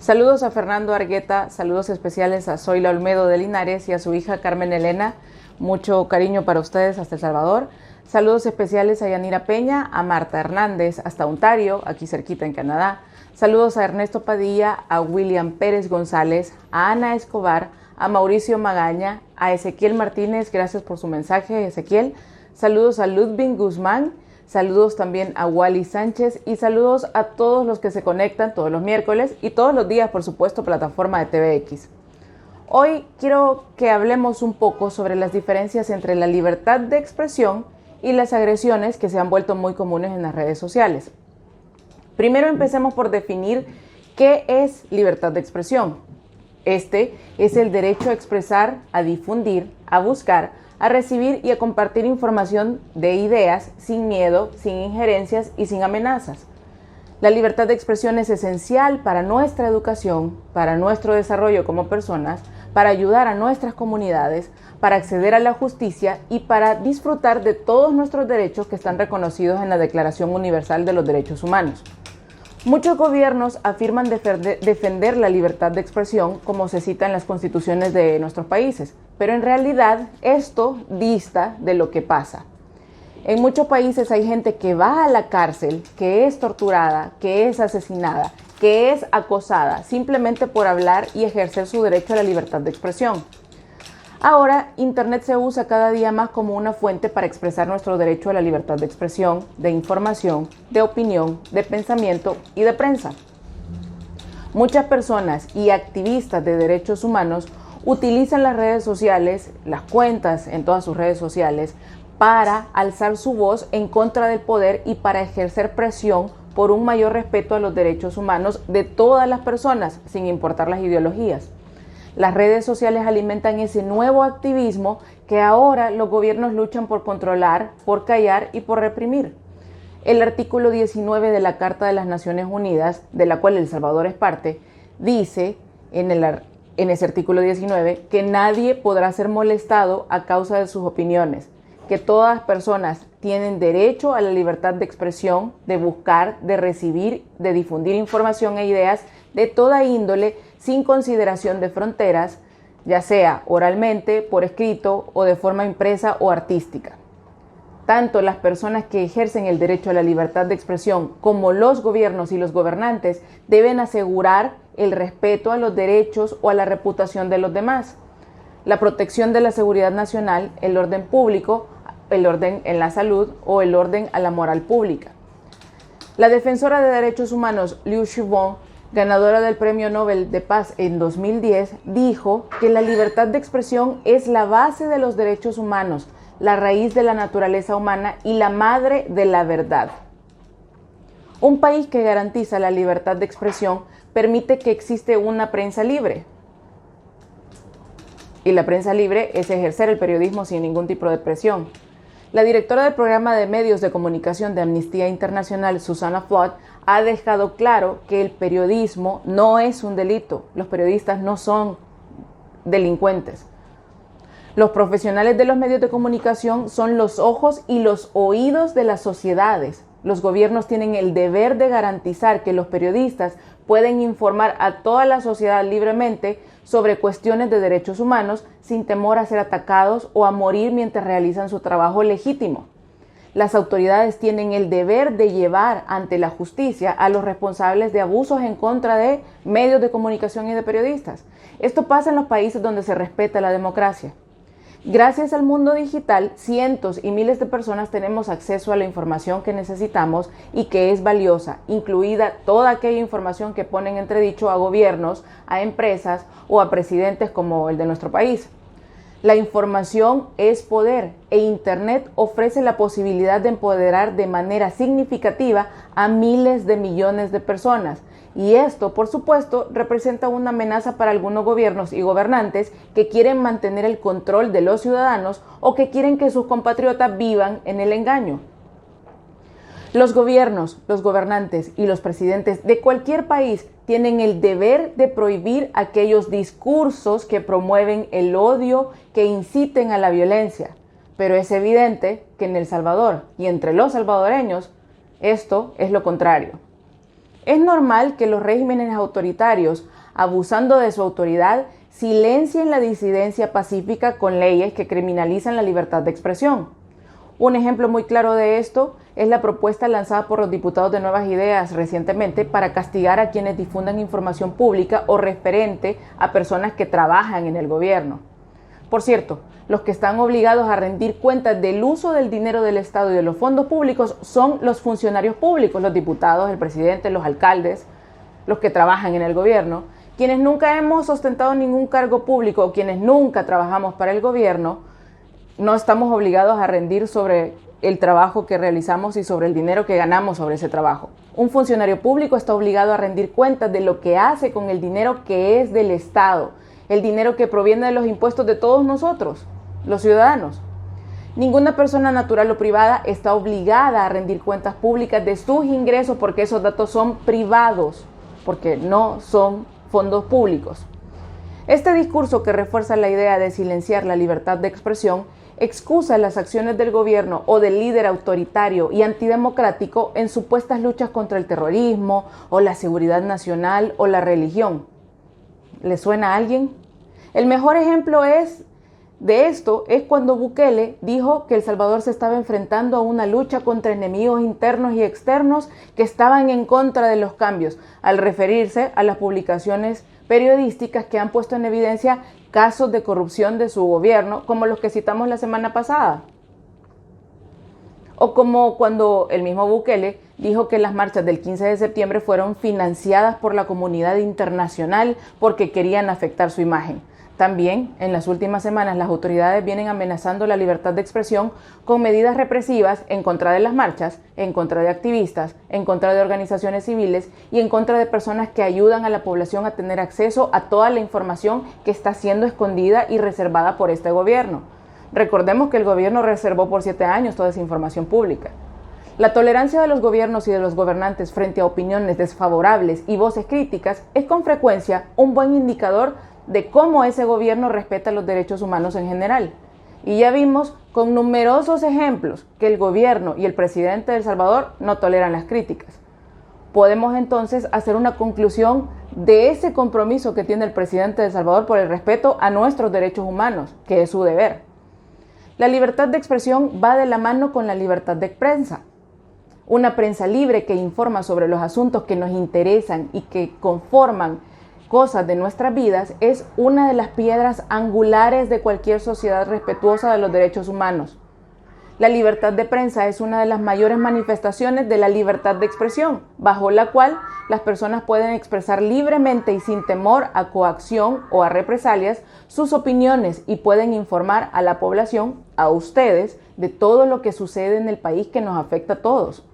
Saludos a Fernando Argueta, saludos especiales a Zoila Olmedo de Linares y a su hija Carmen Elena. Mucho cariño para ustedes hasta El Salvador. Saludos especiales a Yanira Peña, a Marta Hernández hasta Ontario, aquí cerquita en Canadá. Saludos a Ernesto Padilla, a William Pérez González, a Ana Escobar, a Mauricio Magaña, a Ezequiel Martínez, gracias por su mensaje, Ezequiel. Saludos a Ludwig Guzmán, saludos también a Wally Sánchez y saludos a todos los que se conectan todos los miércoles y todos los días, por supuesto, plataforma de TVX. Hoy quiero que hablemos un poco sobre las diferencias entre la libertad de expresión y las agresiones que se han vuelto muy comunes en las redes sociales. Primero empecemos por definir qué es libertad de expresión. Este es el derecho a expresar, a difundir, a buscar, a recibir y a compartir información de ideas sin miedo, sin injerencias y sin amenazas. La libertad de expresión es esencial para nuestra educación, para nuestro desarrollo como personas, para ayudar a nuestras comunidades, para acceder a la justicia y para disfrutar de todos nuestros derechos que están reconocidos en la Declaración Universal de los Derechos Humanos. Muchos gobiernos afirman defender la libertad de expresión como se cita en las constituciones de nuestros países, pero en realidad esto dista de lo que pasa. En muchos países hay gente que va a la cárcel, que es torturada, que es asesinada, que es acosada, simplemente por hablar y ejercer su derecho a la libertad de expresión. Ahora, Internet se usa cada día más como una fuente para expresar nuestro derecho a la libertad de expresión, de información, de opinión, de pensamiento y de prensa. Muchas personas y activistas de derechos humanos utilizan las redes sociales, las cuentas en todas sus redes sociales, para alzar su voz en contra del poder y para ejercer presión por un mayor respeto a los derechos humanos de todas las personas, sin importar las ideologías. Las redes sociales alimentan ese nuevo activismo que ahora los gobiernos luchan por controlar, por callar y por reprimir. El artículo 19 de la Carta de las Naciones Unidas, de la cual El Salvador es parte, dice en ese artículo 19 que nadie podrá ser molestado a causa de sus opiniones, que todas las personas tienen derecho a la libertad de expresión, de buscar, de recibir, de difundir información e ideas de toda índole sin consideración de fronteras, ya sea oralmente, por escrito o de forma impresa o artística. Tanto las personas que ejercen el derecho a la libertad de expresión como los gobiernos y los gobernantes deben asegurar el respeto a los derechos o a la reputación de los demás, la protección de la seguridad nacional, el orden público, el orden en la salud o el orden a la moral pública. La defensora de derechos humanos Liu Xiaobo, ganadora del Premio Nobel de Paz en 2010, dijo que la libertad de expresión es la base de los derechos humanos, la raíz de la naturaleza humana y la madre de la verdad. Un país que garantiza la libertad de expresión permite que existe una prensa libre. Y la prensa libre es ejercer el periodismo sin ningún tipo de presión. La directora del programa de medios de comunicación de Amnistía Internacional, Susana Flood, ha dejado claro que el periodismo no es un delito. Los periodistas no son delincuentes. Los profesionales de los medios de comunicación son los ojos y los oídos de las sociedades. Los gobiernos tienen el deber de garantizar que los periodistas pueden informar a toda la sociedad libremente sobre cuestiones de derechos humanos sin temor a ser atacados o a morir mientras realizan su trabajo legítimo. Las autoridades tienen el deber de llevar ante la justicia a los responsables de abusos en contra de medios de comunicación y de periodistas. Esto pasa en los países donde se respeta la democracia. Gracias al mundo digital, cientos y miles de personas tenemos acceso a la información que necesitamos y que es valiosa, incluida toda aquella información que pone en entredicho a gobiernos, a empresas o a presidentes como el de nuestro país. La información es poder e Internet ofrece la posibilidad de empoderar de manera significativa a miles de millones de personas. Y esto, por supuesto, representa una amenaza para algunos gobiernos y gobernantes que quieren mantener el control de los ciudadanos o que quieren que sus compatriotas vivan en el engaño. Los gobiernos, los gobernantes y los presidentes de cualquier país tienen el deber de prohibir aquellos discursos que promueven el odio, que inciten a la violencia. Pero es evidente que en El Salvador y entre los salvadoreños esto es lo contrario. Es normal que los regímenes autoritarios abusando de su autoridad, silencien la disidencia pacífica con leyes que criminalizan la libertad de expresión. Un ejemplo muy claro de esto es la propuesta lanzada por los diputados de Nuevas Ideas recientemente para castigar a quienes difundan información pública o referente a personas que trabajan en el gobierno. Por cierto, los que están obligados a rendir cuentas del uso del dinero del Estado y de los fondos públicos son los funcionarios públicos, los diputados, el presidente, los alcaldes, los que trabajan en el gobierno. Quienes nunca hemos ostentado ningún cargo público o quienes nunca trabajamos para el gobierno, no estamos obligados a rendir sobre el trabajo que realizamos y sobre el dinero que ganamos sobre ese trabajo. Un funcionario público está obligado a rendir cuentas de lo que hace con el dinero que es del Estado, el dinero que proviene de los impuestos de todos nosotros, los ciudadanos. Ninguna persona natural o privada está obligada a rendir cuentas públicas de sus ingresos porque esos datos son privados, porque no son fondos públicos. Este discurso que refuerza la idea de silenciar la libertad de expresión excusa las acciones del gobierno o del líder autoritario y antidemocrático en supuestas luchas contra el terrorismo o la seguridad nacional o la religión. ¿Le suena a alguien? El mejor ejemplo de esto es cuando Bukele dijo que El Salvador se estaba enfrentando a una lucha contra enemigos internos y externos que estaban en contra de los cambios, al referirse a las publicaciones periodísticas que han puesto en evidencia casos de corrupción de su gobierno, como los que citamos la semana pasada. O como cuando el mismo Bukele dijo que las marchas del 15 de septiembre fueron financiadas por la comunidad internacional porque querían afectar su imagen. También, en las últimas semanas, las autoridades vienen amenazando la libertad de expresión con medidas represivas en contra de las marchas, en contra de activistas, en contra de organizaciones civiles y en contra de personas que ayudan a la población a tener acceso a toda la información que está siendo escondida y reservada por este gobierno. Recordemos que el gobierno reservó por 7 años toda esa información pública. La tolerancia de los gobiernos y de los gobernantes frente a opiniones desfavorables y voces críticas es con frecuencia un buen indicador de cómo ese gobierno respeta los derechos humanos en general. Y ya vimos con numerosos ejemplos que el gobierno y el presidente de El Salvador no toleran las críticas. Podemos entonces hacer una conclusión de ese compromiso que tiene el presidente de El Salvador por el respeto a nuestros derechos humanos, que es su deber. La libertad de expresión va de la mano con la libertad de prensa. Una prensa libre que informa sobre los asuntos que nos interesan y que conforman cosas de nuestras vidas es una de las piedras angulares de cualquier sociedad respetuosa de los derechos humanos. La libertad de prensa es una de las mayores manifestaciones de la libertad de expresión, bajo la cual las personas pueden expresar libremente y sin temor a coacción o a represalias sus opiniones y pueden informar a la población, a ustedes, de todo lo que sucede en el país que nos afecta a todos.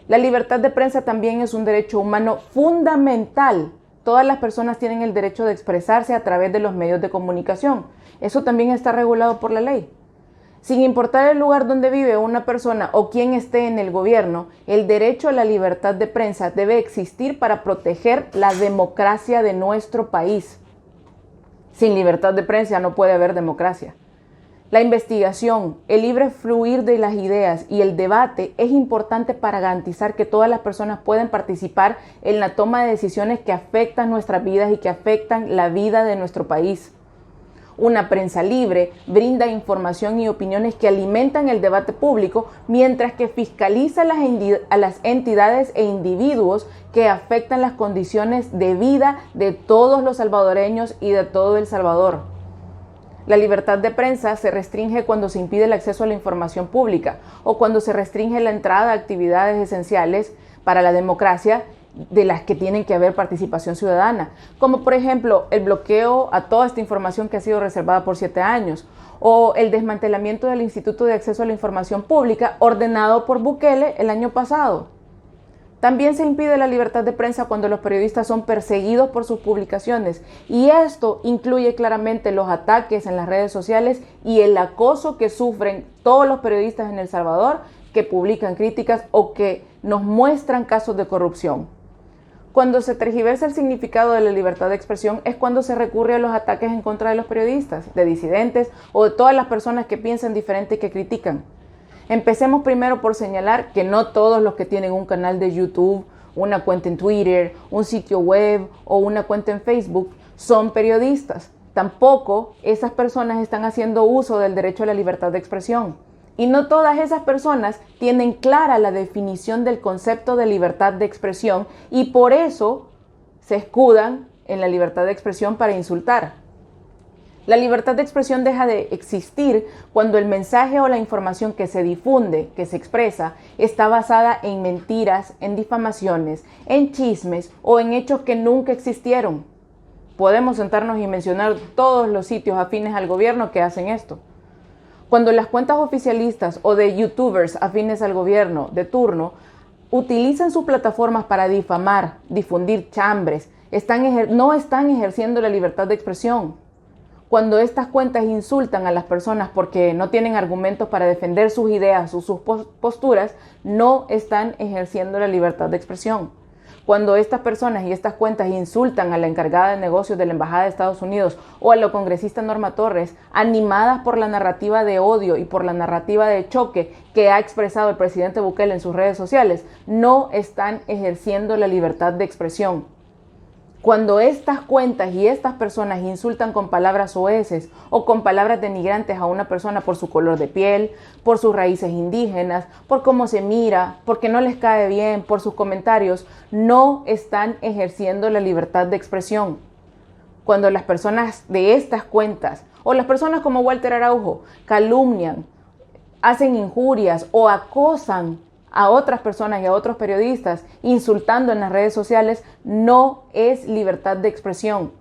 La libertad de prensa también es un derecho humano fundamental. Todas las personas tienen el derecho de expresarse a través de los medios de comunicación. Eso también está regulado por la ley. Sin importar el lugar donde vive una persona o quién esté en el gobierno, el derecho a la libertad de prensa debe existir para proteger la democracia de nuestro país. Sin libertad de prensa no puede haber democracia. La investigación, el libre fluir de las ideas y el debate es importante para garantizar que todas las personas pueden participar en la toma de decisiones que afectan nuestras vidas y que afectan la vida de nuestro país. Una prensa libre brinda información y opiniones que alimentan el debate público, mientras que fiscaliza a las entidades e individuos que afectan las condiciones de vida de todos los salvadoreños y de todo El Salvador. La libertad de prensa se restringe cuando se impide el acceso a la información pública o cuando se restringe la entrada a actividades esenciales para la democracia de las que tienen que haber participación ciudadana, como por ejemplo el bloqueo a toda esta información que ha sido reservada por 7 años o el desmantelamiento del Instituto de Acceso a la Información Pública ordenado por Bukele el año pasado. También se impide la libertad de prensa cuando los periodistas son perseguidos por sus publicaciones, y esto incluye claramente los ataques en las redes sociales y el acoso que sufren todos los periodistas en El Salvador que publican críticas o que nos muestran casos de corrupción. Cuando se tergiversa el significado de la libertad de expresión es cuando se recurre a los ataques en contra de los periodistas, de disidentes o de todas las personas que piensan diferente y que critican. Empecemos primero por señalar que no todos los que tienen un canal de YouTube una cuenta en Twitter, un sitio web o una cuenta en Facebook son periodistas. Tampoco esas personas están haciendo uso del derecho a la libertad de expresión. Y no todas esas personas tienen clara la definición del concepto de libertad de expresión y por eso se escudan en la libertad de expresión para insultar. La libertad de expresión deja de existir cuando el mensaje o la información que se difunde, que se expresa, está basada en mentiras, en difamaciones, en chismes o en hechos que nunca existieron. Podemos sentarnos y mencionar todos los sitios afines al gobierno que hacen esto. Cuando las cuentas oficialistas o de youtubers afines al gobierno de turno utilizan sus plataformas para difamar, difundir chambres, no están ejerciendo la libertad de expresión. Cuando estas cuentas insultan a las personas porque no tienen argumentos para defender sus ideas o sus posturas, no están ejerciendo la libertad de expresión. Cuando estas personas y estas cuentas insultan a la encargada de negocios de la Embajada de Estados Unidos o a la congresista Norma Torres, animadas por la narrativa de odio y por la narrativa de choque que ha expresado el presidente Bukele en sus redes sociales, no están ejerciendo la libertad de expresión. Cuando estas cuentas y estas personas insultan con palabras soeces o con palabras denigrantes a una persona por su color de piel, por sus raíces indígenas, por cómo se mira, porque no les cae bien, por sus comentarios, no están ejerciendo la libertad de expresión. Cuando las personas de estas cuentas o las personas como Walter Araujo calumnian, hacen injurias o acosan a otras personas y a otros periodistas insultando en las redes sociales, no es libertad de expresión.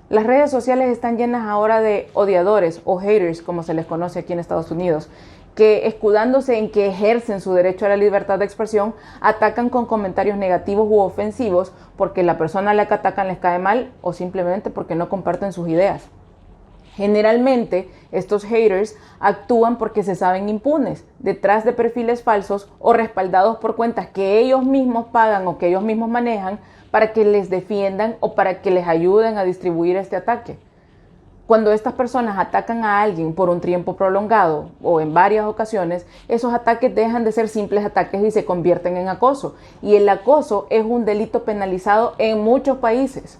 Las redes sociales están llenas ahora de odiadores o haters, como se les conoce aquí en Estados Unidos, que escudándose en que ejercen su derecho a la libertad de expresión, atacan con comentarios negativos u ofensivos porque la persona a la que atacan les cae mal o simplemente porque no comparten sus ideas. Generalmente, estos haters actúan porque se saben impunes, detrás de perfiles falsos o respaldados por cuentas que ellos mismos pagan o que ellos mismos manejan para que les defiendan o para que les ayuden a distribuir este ataque. Cuando estas personas atacan a alguien por un tiempo prolongado o en varias ocasiones, esos ataques dejan de ser simples ataques y se convierten en acoso. Y el acoso es un delito penalizado en muchos países.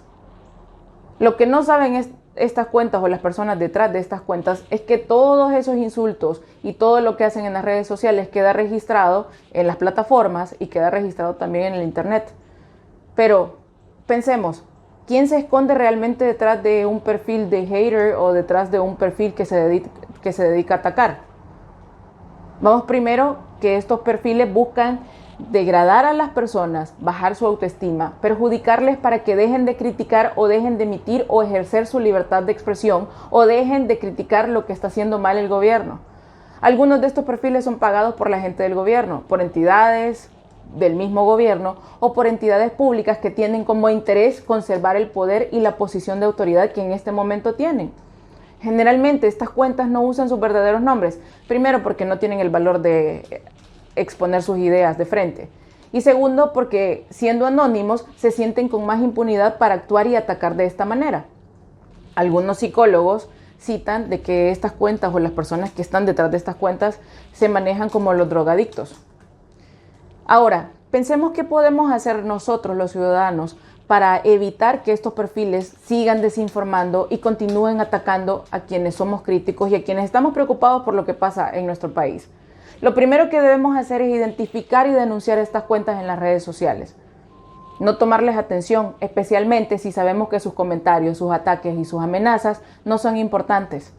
Lo que no saben es estas cuentas o las personas detrás de estas cuentas es que todos esos insultos y todo lo que hacen en las redes sociales queda registrado en las plataformas y queda registrado también en el internet. Pero pensemos, ¿quién se esconde realmente detrás de un perfil de hater o detrás de un perfil que se dedica a atacar? Vamos primero que estos perfiles buscan degradar a las personas, bajar su autoestima, perjudicarles para que dejen de criticar o dejen de emitir o ejercer su libertad de expresión o dejen de criticar lo que está haciendo mal el gobierno. Algunos de estos perfiles son pagados por la gente del gobierno, por entidades del mismo gobierno o por entidades públicas que tienen como interés conservar el poder y la posición de autoridad que en este momento tienen. Generalmente estas cuentas no usan sus verdaderos nombres, primero porque no tienen el valor de exponer sus ideas de frente. Y segundo, porque siendo anónimos se sienten con más impunidad para actuar y atacar de esta manera. Algunos psicólogos citan de que estas cuentas o las personas que están detrás de estas cuentas se manejan como los drogadictos. Ahora, pensemos qué podemos hacer nosotros los ciudadanos para evitar que estos perfiles sigan desinformando y continúen atacando a quienes somos críticos y a quienes estamos preocupados por lo que pasa en nuestro país. Lo primero que debemos hacer es identificar y denunciar estas cuentas en las redes sociales. No tomarles atención, especialmente si sabemos que sus comentarios, sus ataques y sus amenazas no son importantes.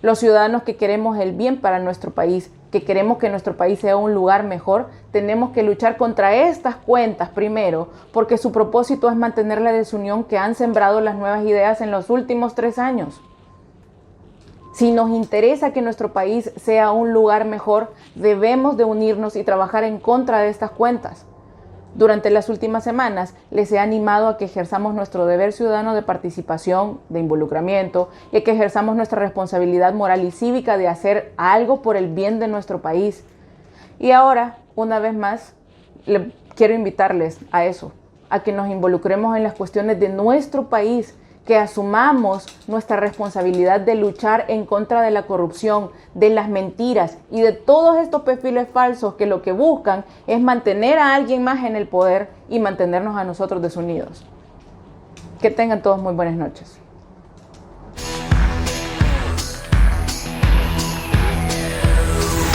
Los ciudadanos que queremos el bien para nuestro país, que queremos que nuestro país sea un lugar mejor, tenemos que luchar contra estas cuentas primero, porque su propósito es mantener la desunión que han sembrado las nuevas ideas en los últimos 3 años. Si nos interesa que nuestro país sea un lugar mejor, debemos de unirnos y trabajar en contra de estas cuentas. Durante las últimas semanas les he animado a que ejerzamos nuestro deber ciudadano de participación, de involucramiento y a que ejerzamos nuestra responsabilidad moral y cívica de hacer algo por el bien de nuestro país. Y ahora, una vez más, quiero invitarles a eso, a que nos involucremos en las cuestiones de nuestro país, que asumamos nuestra responsabilidad de luchar en contra de la corrupción, de las mentiras y de todos estos perfiles falsos que lo que buscan es mantener a alguien más en el poder y mantenernos a nosotros desunidos. Que tengan todos muy buenas noches.